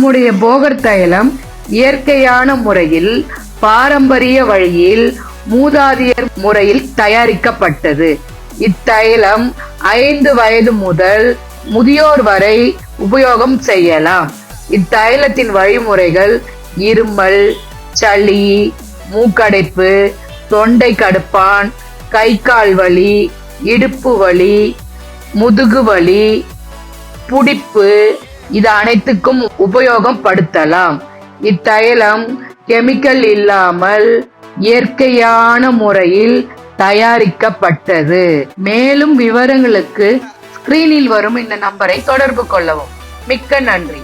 நம்முடைய போகர் தைலம் இயற்கையான முறையில் பாரம்பரிய வழியில் மூதாதையர் முறையில் தயாரிக்கப்பட்டது. இத்தைலம் 5 வயது முதல் முதியோர் வரை உபயோகம் செய்யலாம். இத்தைலத்தின் வழிமுறைகள் இருமல், சளி, மூக்கடைப்பு, தொண்டை கடுப்பான், கை கால் வலி, இடுப்பு வலி, முதுகு வலி, புடிப்பு, இது அனைத்துக்கும் உபயோகம் படுத்தலாம். இத்தைலம் கெமிக்கல் இல்லாமல் இயற்கையான முறையில் தயாரிக்கப்பட்டது. மேலும் விவரங்களுக்கு ஸ்கிரீனில் வரும் இந்த நம்பரை தொடர்பு கொள்ளவும். மிக்க நன்றி.